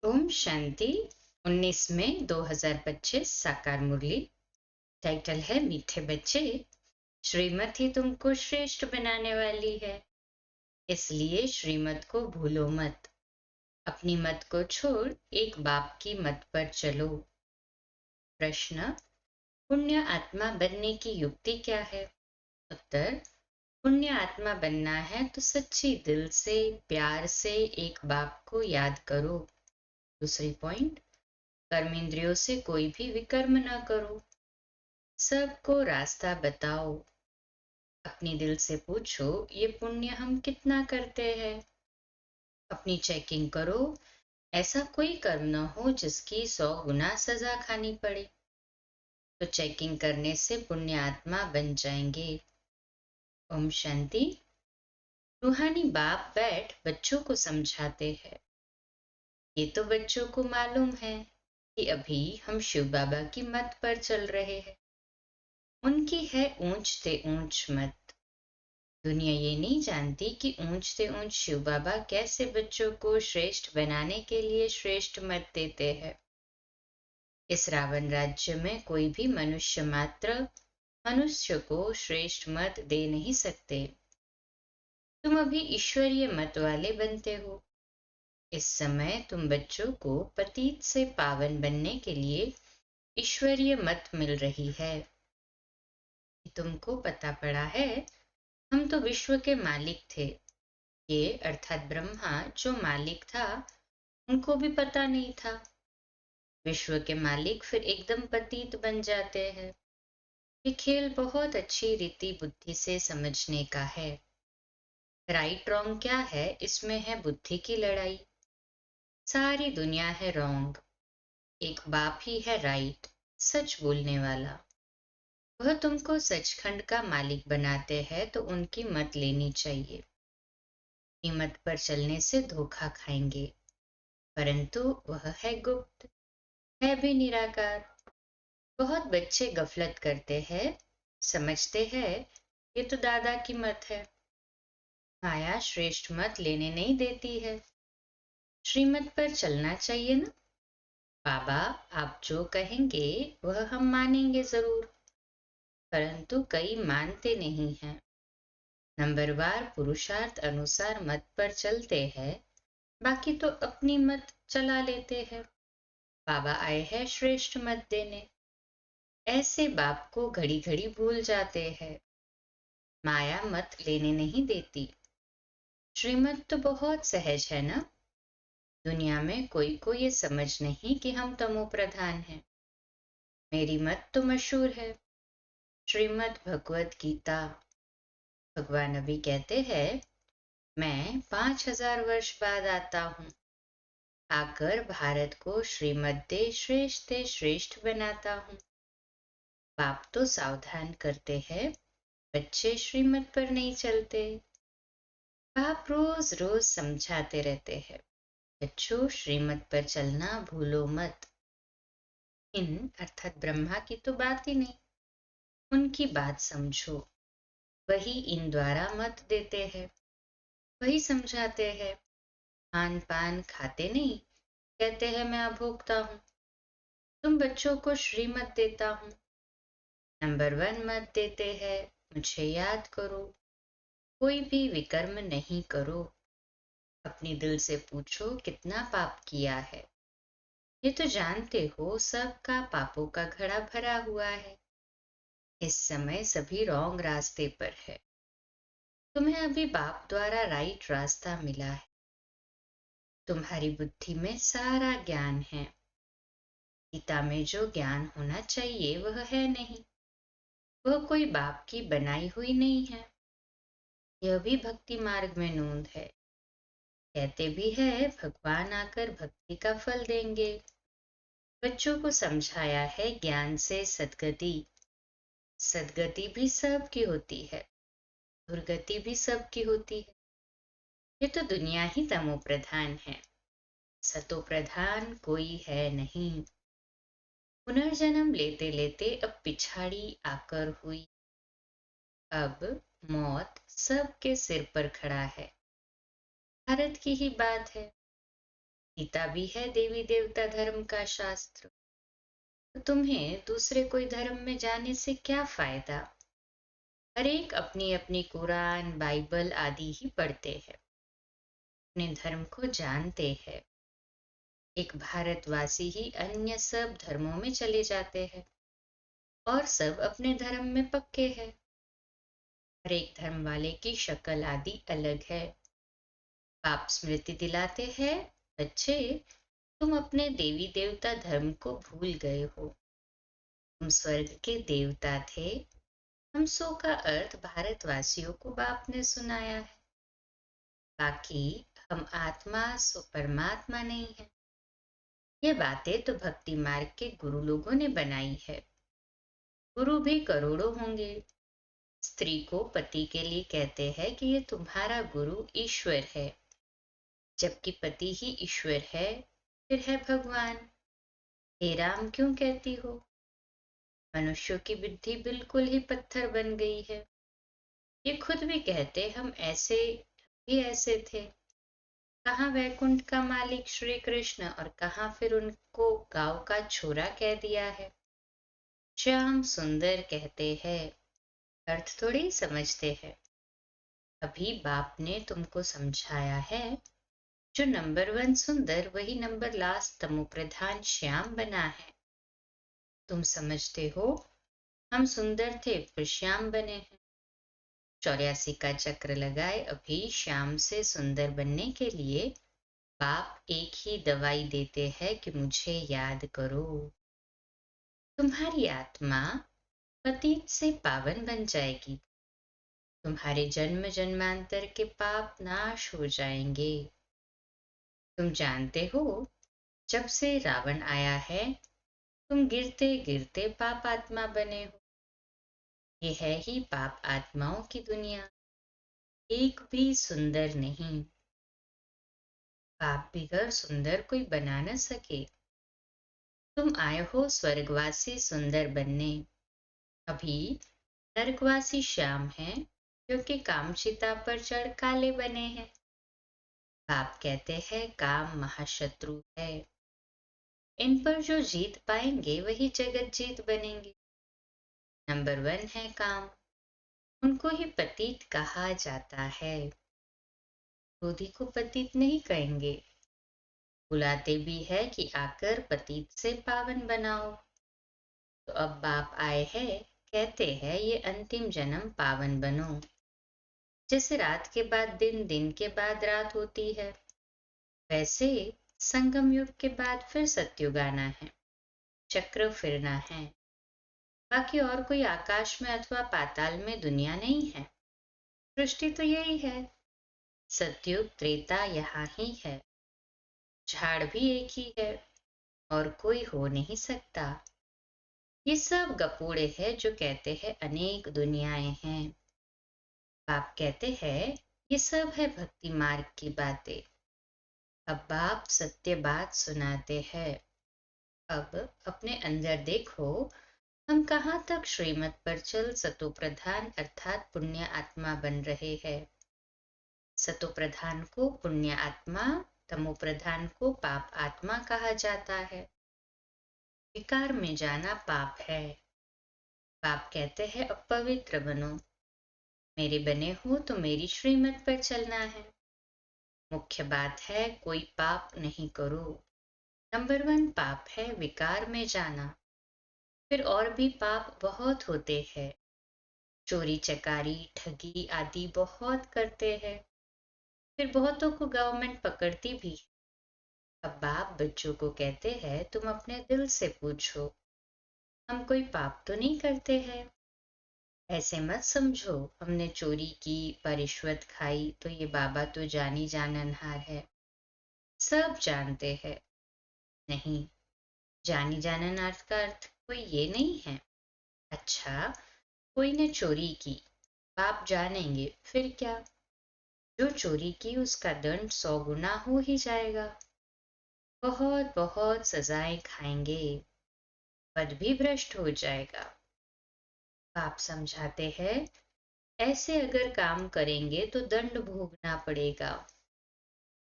ओम शांति। 19 मई 2025 साकार मुरली। टाइटल है मीठे बच्चे, श्रीमत ही तुमको श्रेष्ठ बनाने वाली है, इसलिए श्रीमत को भूलो मत। अपनी मत को छोड़ एक बाप की मत पर चलो। प्रश्न, पुण्य आत्मा बनने की युक्ति क्या है? उत्तर, पुण्य आत्मा बनना है तो सच्ची दिल से प्यार से एक बाप को याद करो। दूसरी पॉइंट, कर्मेंद्रियों से कोई भी विकर्म न करो, सबको रास्ता बताओ। अपनी दिल से पूछो, ये पुण्य हम कितना करते हैं? अपनी चेकिंग करो, ऐसा कोई कर्म न हो जिसकी 100 गुना सजा खानी पड़े। तो चेकिंग करने से पुण्य आत्मा बन जाएंगे। ओम शांति। रूहानी बाप बैठ बच्चों को समझाते हैं। ये तो बच्चों को मालूम है कि अभी हम शिव बाबा की मत पर चल रहे हैं। उनकी है ऊंच से ऊंच मत। दुनिया ये नहीं जानती कि ऊंच से ऊंच शिव बाबा कैसे बच्चों को श्रेष्ठ बनाने के लिए श्रेष्ठ मत देते हैं। इस रावण राज्य में कोई भी मनुष्य मात्र मनुष्य को श्रेष्ठ मत दे नहीं सकते। तुम अभी ईश्वरीय मत वाले बनते हो। इस समय तुम बच्चों को पतित से पावन बनने के लिए ईश्वरीय मत मिल रही है। तुमको पता पड़ा है, हम तो विश्व के मालिक थे। ये अर्थात ब्रह्मा जो मालिक था, उनको भी पता नहीं था। विश्व के मालिक फिर एकदम पतित बन जाते हैं। ये खेल बहुत अच्छी रीति बुद्धि से समझने का है। राइट रॉन्ग क्या है, इसमें है बुद्धि की लड़ाई। सारी दुनिया है रॉन्ग, एक बाप ही है राइट, सच बोलने वाला। वह तुमको सचखंड का मालिक बनाते हैं तो उनकी मत लेनी चाहिए। कीमत पर चलने से धोखा खाएंगे, परंतु वह है गुप्त, है भी निराकार। बहुत बच्चे गफलत करते हैं, समझते हैं ये तो दादा की मत है। माया श्रेष्ठ मत लेने नहीं देती है। श्रीमत पर चलना चाहिए ना। बाबा आप जो कहेंगे वह हम मानेंगे जरूर, परंतु कई मानते नहीं हैं। नंबरवार पुरुषार्थ अनुसार मत पर चलते हैं, बाकी तो अपनी मत चला लेते हैं। बाबा आए हैं श्रेष्ठ मत देने। ऐसे बाप को घड़ी घड़ी भूल जाते हैं। माया मत लेने नहीं देती। श्रीमत तो बहुत सहज है ना। दुनिया में कोई को ये समझ नहीं कि हम तमो प्रधान हैं। मेरी मत तो मशहूर है, श्रीमद भगवत गीता। भगवान अभी कहते हैं, मैं 5000 वर्ष बाद आता हूँ, आकर भारत को श्रीमद्दे श्रेष्ठ श्रेष्ठ बनाता हूँ। बाप तो सावधान करते हैं, बच्चे श्रीमत पर नहीं चलते। बाप रोज रोज समझाते रहते हैं, बच्चों श्रीमत पर चलना भूलो मत। इन अर्थात ब्रह्मा की तो बात ही नहीं, उनकी बात समझो। वही इन द्वारा मत देते हैं, वही समझाते हैं। खान पान खाते नहीं, कहते हैं मैं अभोक्ता हूँ। तुम बच्चों को श्रीमत देता हूँ। नंबर 1 मत देते हैं, मुझे याद करो, कोई भी विकर्म नहीं करो। अपनी दिल से पूछो कितना पाप किया है। ये तो जानते हो सबका पापों का घड़ा भरा हुआ है। इस समय सभी रॉन्ग रास्ते पर है। तुम्हें अभी बाप द्वारा राइट रास्ता मिला है। तुम्हारी बुद्धि में सारा ज्ञान है। गीता में जो ज्ञान होना चाहिए वह है नहीं। वह कोई बाप की बनाई हुई नहीं है। यह भी भक्ति मार्ग में नोंद है। कहते भी है भगवान आकर भक्ति का फल देंगे। बच्चों को समझाया है ज्ञान से सद्गति। सद्गति भी सबकी होती है, दुर्गति भी सबकी होती है। ये तो दुनिया ही तमो प्रधान है, सतो प्रधान कोई है नहीं। पुनर्जन्म लेते लेते अब पिछाड़ी आकर हुई। अब मौत सबके सिर पर खड़ा है। भारत की ही बात है। गीता भी है देवी देवता धर्म का शास्त्र। तो तुम्हें दूसरे कोई धर्म में जाने से क्या फायदा? हर एक अपनी अपनी कुरान बाइबल आदि ही पढ़ते हैं, अपने धर्म को जानते हैं। एक भारतवासी ही अन्य सब धर्मों में चले जाते हैं और सब अपने धर्म में पक्के हैं। हर एक धर्म वाले की शक्ल आदि अलग है। पाप स्मृति दिलाते हैं, बच्चे तुम अपने देवी देवता धर्म को भूल गए हो। तुम स्वर्ग के देवता थे। हम सो का अर्थ भारतवासियों को बाप ने सुनाया है। बाकी हम आत्मा सो परमात्मा नहीं है। ये बातें तो भक्ति मार्ग के गुरु लोगों ने बनाई है। गुरु भी करोड़ों होंगे। स्त्री को पति के लिए कहते हैं कि ये तुम्हारा गुरु ईश्वर है, जबकि पति ही ईश्वर है, फिर है भगवान। हे राम क्यों कहती हो? मनुष्यों की बुद्धि बिल्कुल ही पत्थर बन गई है। ये खुद भी कहते हम ऐसे भी ऐसे थे। कहाँ वैकुंठ का मालिक श्री कृष्ण और कहाँ फिर उनको गांव का छोरा कह दिया है। श्याम सुंदर कहते हैं, अर्थ थोड़ी समझते हैं। अभी बाप ने तुमको समझाया है, जो नंबर 1 सुंदर वही नंबर लास्ट तमो प्रधान श्याम बना है। तुम समझते हो हम सुंदर थे फिर श्याम बने हैं। 84 का चक्र लगाए अभी श्याम से सुंदर बनने के लिए बाप एक ही दवाई देते हैं कि मुझे याद करो। तुम्हारी आत्मा पतित से पावन बन जाएगी। तुम्हारे जन्म जन्मांतर के पाप नाश हो जाएंगे। तुम जानते हो जब से रावण आया है तुम गिरते गिरते पाप आत्मा बने हो। ये है ही पाप आत्माओं की दुनिया, एक भी सुंदर नहीं। पाप बिगड़ सुंदर कोई बना न सके। तुम आए हो स्वर्गवासी सुंदर बनने। अभी नरकवासी श्याम हैं, क्योंकि कामचिता पर चढ़ काले बने हैं। बाप कहते हैं काम महाशत्रु है। इन पर जो जीत पाएंगे वही जगत जीत बनेंगे। नंबर 1 है काम। उनको ही पतित कहा जाता है। क्रोधी को पतित नहीं कहेंगे। बुलाते भी है कि आकर पतित से पावन बनाओ। तो अब बाप आए हैं, कहते हैं ये अंतिम जन्म पावन बनो। जैसे रात के बाद दिन, दिन के बाद रात होती है, वैसे संगम युग के बाद फिर सतयुग आना है, चक्र फिरना है। बाकी और कोई आकाश में अथवा पाताल में दुनिया नहीं है। सृष्टि तो यही है। सतयुग त्रेता यहाँ ही है। झाड़ भी एक ही है और कोई हो नहीं सकता। ये सब गपोड़े हैं जो कहते हैं अनेक दुनियाएं हैं। बाप कहते हैं ये सब है भक्ति मार्ग की बातें। अब बाप सत्य बात सुनाते हैं। अब अपने अंदर देखो, हम कहाँ तक श्रीमत पर चल सतो प्रधान अर्थात पुण्य आत्मा बन रहे हैं। सतो प्रधान को पुण्य आत्मा, तमो प्रधान को पाप आत्मा कहा जाता है। विकार में जाना पाप है। पाप कहते हैं अपवित्र बनो। मेरे बने हो तो मेरी श्रीमत पर चलना है। मुख्य बात है कोई पाप नहीं करो। नंबर 1 पाप है विकार में जाना। फिर और भी पाप बहुत होते हैं। चोरी चकारी ठगी आदि बहुत करते हैं। फिर बहुतों को गवर्नमेंट पकड़ती भी। अब बाप बच्चों को कहते हैं तुम अपने दिल से पूछो, हम कोई पाप तो नहीं करते हैं। ऐसे मत समझो हमने चोरी की पर रिश्वत खाई तो ये बाबा तो जानी जाननहार है। सब जानते हैं। नहीं, जानी जाननहार का अर्थ कोई ये नहीं है। अच्छा, कोई ने चोरी की, बाप जानेंगे फिर क्या? जो चोरी की उसका दंड 100 गुना हो ही जाएगा। बहुत बहुत सजाएं खाएंगे, पद भी भ्रष्ट हो जाएगा। बाप समझाते हैं ऐसे अगर काम करेंगे तो दंड भोगना पड़ेगा।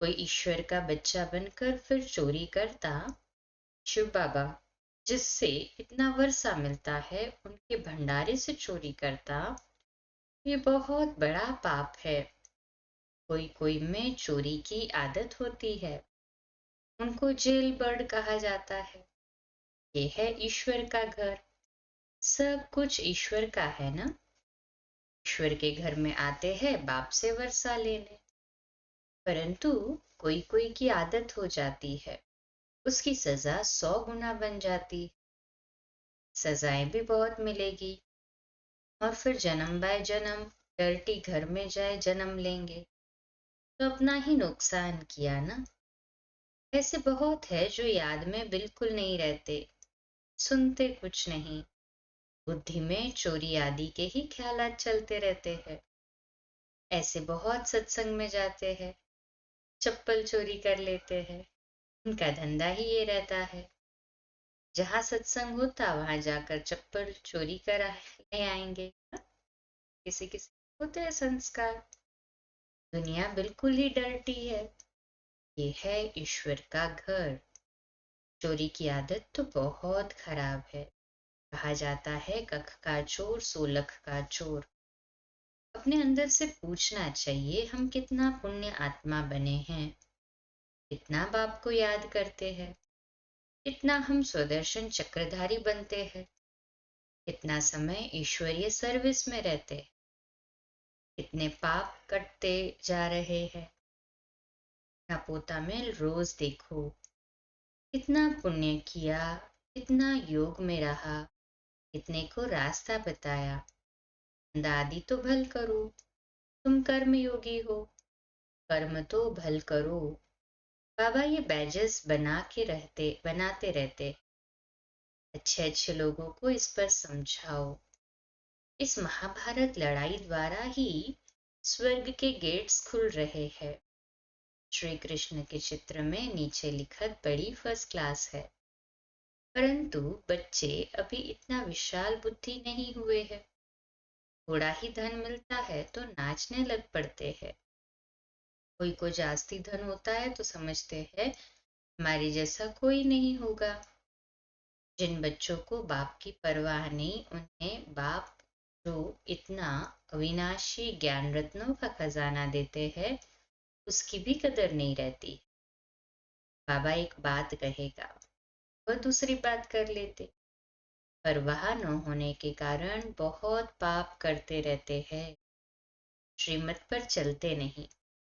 कोई ईश्वर का बच्चा बनकर फिर चोरी करता, शिव बाबा जिससे इतना वर्षा मिलता है उनके भंडारे से चोरी करता, ये बहुत बड़ा पाप है। कोई कोई में चोरी की आदत होती है, उनको जेल बर्ड कहा जाता है। ये है ईश्वर का घर, सब कुछ ईश्वर का है ना। ईश्वर के घर में आते हैं बाप से वर्षा लेने, परंतु कोई कोई की आदत हो जाती है, उसकी सजा 100 गुना बन जाती। सजाएं भी बहुत मिलेगी और फिर जन्म बाय जन्म डर्टी घर में जाए जन्म लेंगे, तो अपना ही नुकसान किया ना। ऐसे बहुत है जो याद में बिल्कुल नहीं रहते, सुनते कुछ नहीं, बुद्धि में चोरी आदि के ही ख्यालात चलते रहते हैं। ऐसे बहुत सत्संग में जाते हैं, चप्पल चोरी कर लेते हैं, उनका धंधा ही ये रहता है। जहां सत्संग होता वहां जाकर चप्पल चोरी कर ले आएंगे। किसी किसी होते हैं संस्कार। दुनिया बिल्कुल ही डर्टी है, ये है ईश्वर का घर। चोरी की आदत तो बहुत खराब है। कहा जाता है कख का चोर 16 का चोर। अपने अंदर से पूछना चाहिए हम कितना पुण्य आत्मा बने हैं, कितना बाप को याद करते हैं, कितना हम स्वदर्शन चक्रधारी बनते हैं, कितना समय ईश्वरीय सर्विस में रहते हैं, कितने पाप कटते जा रहे हैं। ना पोता में रोज देखो कितना पुण्य किया, कितना योग में रहा, कितने को रास्ता बताया। दादी तो भल करो, तुम कर्म योगी हो, कर्म तो भल करो। बाबा ये बैजेस बनाते रहते। अच्छे अच्छे लोगों को इस पर समझाओ। इस महाभारत लड़ाई द्वारा ही स्वर्ग के गेट्स खुल रहे हैं। श्री कृष्ण के चित्र में नीचे लिखत बड़ी फर्स्ट क्लास है, परंतु बच्चे अभी इतना विशाल बुद्धि नहीं हुए हैं। थोड़ा ही धन मिलता है तो नाचने लग पड़ते हैं। कोई को जास्ती धन होता है तो समझते हैं हमारे जैसा कोई नहीं होगा। जिन बच्चों को बाप की परवाह नहीं, उन्हें बाप जो इतना अविनाशी ज्ञान रत्नों का खजाना देते हैं, उसकी भी कदर नहीं रहती। बाबा एक बात कहेगा, वह दूसरी बात कर लेते। परवाह न होने के कारण बहुत पाप करते रहते हैं। श्रीमत पर चलते नहीं,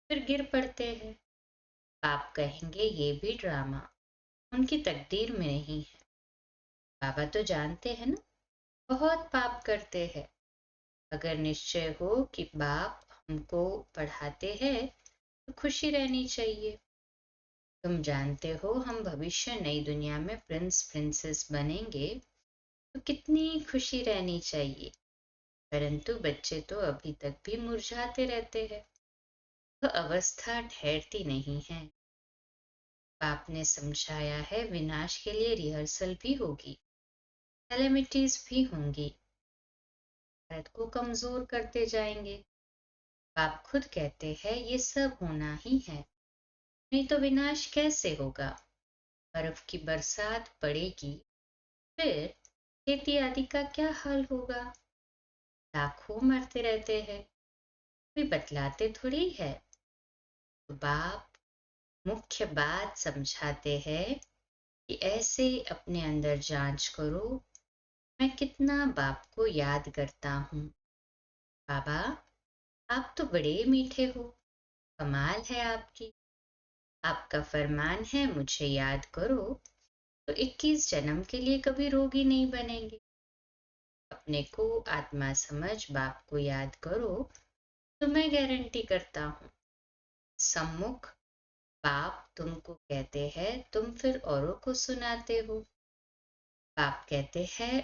फिर गिर पड़ते हैं। पाप कहेंगे ये भी ड्रामा, उनकी तकदीर में नहीं है। बाबा तो जानते हैं ना, बहुत पाप करते हैं। अगर निश्चय हो कि बाप हमको पढ़ाते हैं तो खुशी रहनी चाहिए। तुम जानते हो हम भविष्य नई दुनिया में प्रिंस प्रिंसेस बनेंगे, तो कितनी खुशी रहनी चाहिए। परंतु बच्चे तो अभी तक भी मुरझाते रहते हैं, तो अवस्था ठहरती नहीं है। बाप ने समझाया है विनाश के लिए रिहर्सल भी होगी, कैलेमिटीज भी होंगी, भारत को कमजोर करते जाएंगे। बाप खुद कहते हैं ये सब होना ही है, नहीं तो विनाश कैसे होगा। बर्फ की बरसात पड़ेगी, फिर खेती आदि का क्या हाल होगा। लाखों मरते रहते हैं, कोई बतलाते थोड़ी है। तो बाप मुख्य बात समझाते हैं कि ऐसे अपने अंदर जांच करो, मैं कितना बाप को याद करता हूँ। बाबा आप तो बड़े मीठे हो, कमाल है आपकी। आपका फरमान है मुझे याद करो तो 21 जन्म के लिए कभी रोगी नहीं बनेंगे। अपने को आत्मा समझ बाप को याद करो तो मैं गारंटी करता हूँ सम्मुख बाप तुमको कहते हैं, तुम फिर औरों को सुनाते हो। बाप कहते हैं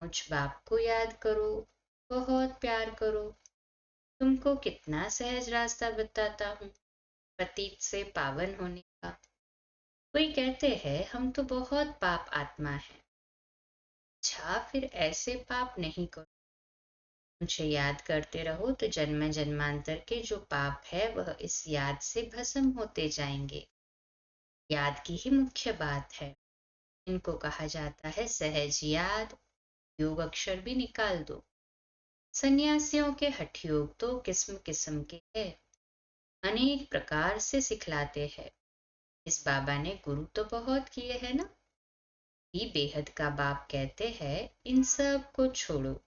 मुझ बाप को याद करो, बहुत प्यार करो। तुमको कितना सहज रास्ता बताता हूँ पतित से पावन होने का। कोई कहते हैं हम तो बहुत पाप आत्मा है। अच्छा फिर ऐसे पाप नहीं करो, मुझे याद करते रहो तो जन्म जन्मांतर के जो पाप है वह इस याद से भस्म होते जाएंगे। याद की ही मुख्य बात है। इनको कहा जाता है सहज याद। योग अक्षर भी निकाल दो। सन्यासियों के हठ योग तो किस्म किस्म के हैं, अनेक प्रकार से सिखलाते हैं। इस बाबा ने गुरु तो बहुत किए हैं ना। ही बेहद का बाप कहते हैं इन सब को छोड़ो,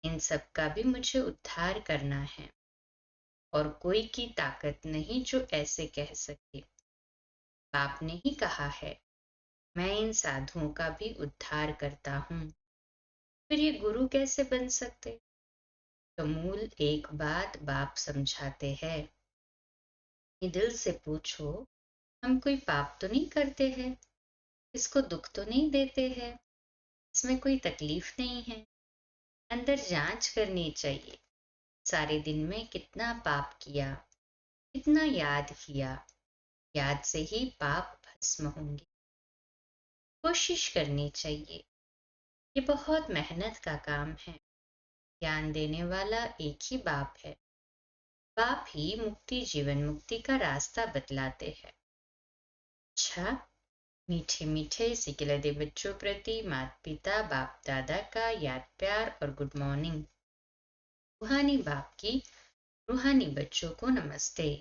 इन सब का भी मुझे उद्धार करना है, और कोई की ताकत नहीं जो ऐसे कह सके। बाप ने ही कहा है मैं इन साधुओं का भी उद्धार करता हूँ। फिर ये गुरु कैसे बन सकते? तो मूल एक बात बाप समझाते हैं। ये दिल से पूछो, हम कोई पाप तो नहीं करते हैं, इसको दुख तो नहीं देते हैं, इसमें कोई तकलीफ नहीं है। अंदर जांच करनी चाहिए, सारे दिन में कितना पाप किया, कितना याद किया। याद से ही पाप भस्म होंगे। कोशिश करनी चाहिए। ये बहुत मेहनत का काम है। ज्ञान देने वाला एक ही बाप है। बाप ही मुक्ति, जीवन मुक्ति का रास्ता बतलाते हैं। अच्छा, मीठे मीठे सिकिलदे बच्चों प्रति माता पिता बाप दादा का याद प्यार और गुड मॉर्निंग। रूहानी बाप की रूहानी बच्चों को नमस्ते।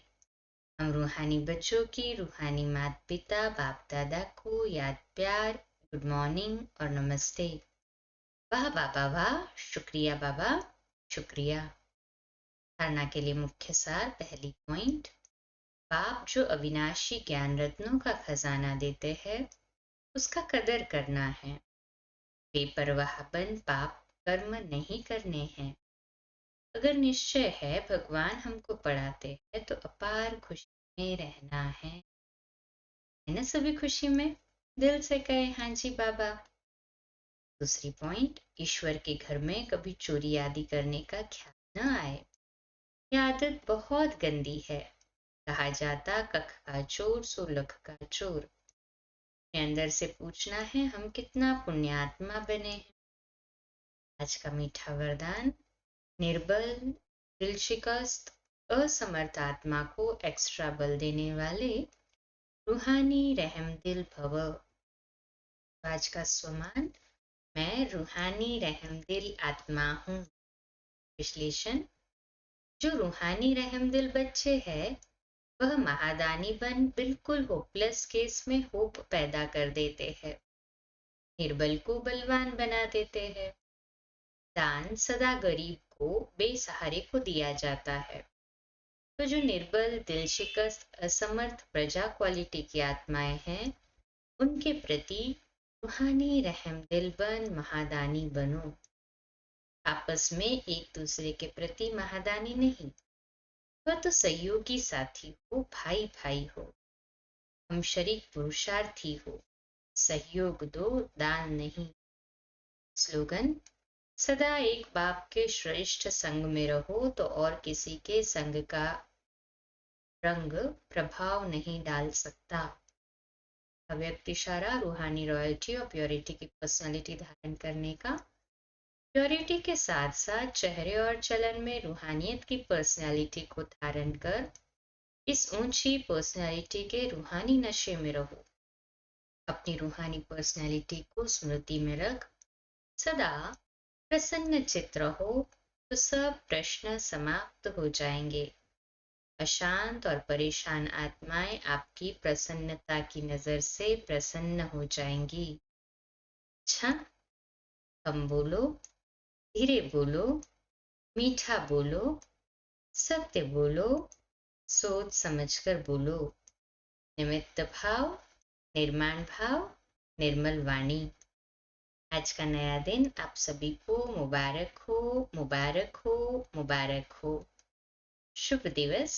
हम रूहानी बच्चों की रूहानी माता पिता बाप दादा को याद प्यार, गुड मॉर्निंग और नमस्ते। वाह बाबा वाह, शुक्रिया बाबा, शुक्रिया। धारणा के लिए मुख्य सार। पहली पॉइंट, बाप जो अविनाशी ज्ञान रत्नों का खजाना देते हैं उसका कदर करना है। बेपरवाहपन पाप कर्म नहीं करने हैं। अगर निश्चय है भगवान हमको पढ़ाते हैं तो अपार खुशी में रहना है ना। सभी खुशी में दिल से कहे हाँ जी बाबा। दूसरी पॉइंट, ईश्वर के घर में कभी चोरी आदि करने का ख्याल न आए। यह आदत बहुत गंदी है। कहा जाता कख का चोर सो लख का चोर। अपने अंदर से पूछना है हम कितना पुण्यात्मा बने हैं। आज का मीठा वरदान, निर्बल, दिल शिकस्त, असमर्थ आत्मा को एक्स्ट्रा बल देने वाले रूहानी रहमदिल भव। आज का स्वमान, मैं रूहानी रहमदिल आत्मा हूँ। विश्लेषण, जो रूहानी रहमदिल बच्चे हैं वह महादानी बन बिल्कुल होपलेस केस में होप पैदा कर देते हैं। निर्बल को बलवान बना देते हैं। दान सदा गरीब को, बेसहारे को दिया जाता है। तो जो निर्बल, दिल शिकस्त, असमर्थ प्रजा क्वालिटी की आत्माएं हैं उनके प्रति रूहानी रहम दिल बन महादानी बनो। आपस में एक दूसरे के प्रति महादानी नहीं, वह तो सहयोगी साथी हो, भाई भाई हो, हम शरीक पुरुषार्थी हो। सहयोग दो, दान नहीं। स्लोगन, सदा एक बाप के श्रेष्ठ संग में रहो तो और किसी के संग का रंग प्रभाव नहीं डाल सकता। अव्यक्त इशारा, रूहानी रॉयल्टी और प्योरिटी की पर्सनालिटी धारण करने का। प्योरिटी के साथ साथ चेहरे और चलन में रूहानियत की पर्सनालिटी को धारण कर इस ऊंची पर्सनालिटी के रूहानी नशे में रहो। अपनी रूहानी पर्सनालिटी को स्मृति में रख सदा प्रसन्न चित्त रहो तो सब प्रश्न समाप्त हो जाएंगे। अशांत और परेशान आत्माएं आपकी प्रसन्नता की नजर से प्रसन्न हो जाएंगी। अच्छा, कम बोलो, धीरे बोलो, मीठा बोलो, सत्य बोलो, सोच समझकर बोलो। निमित्त भाव, निर्माण भाव, निर्मल वाणी। आज का नया दिन आप सभी को मुबारक हो, मुबारक हो, मुबारक हो। शुभ दिवस।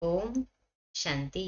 ओम शांति।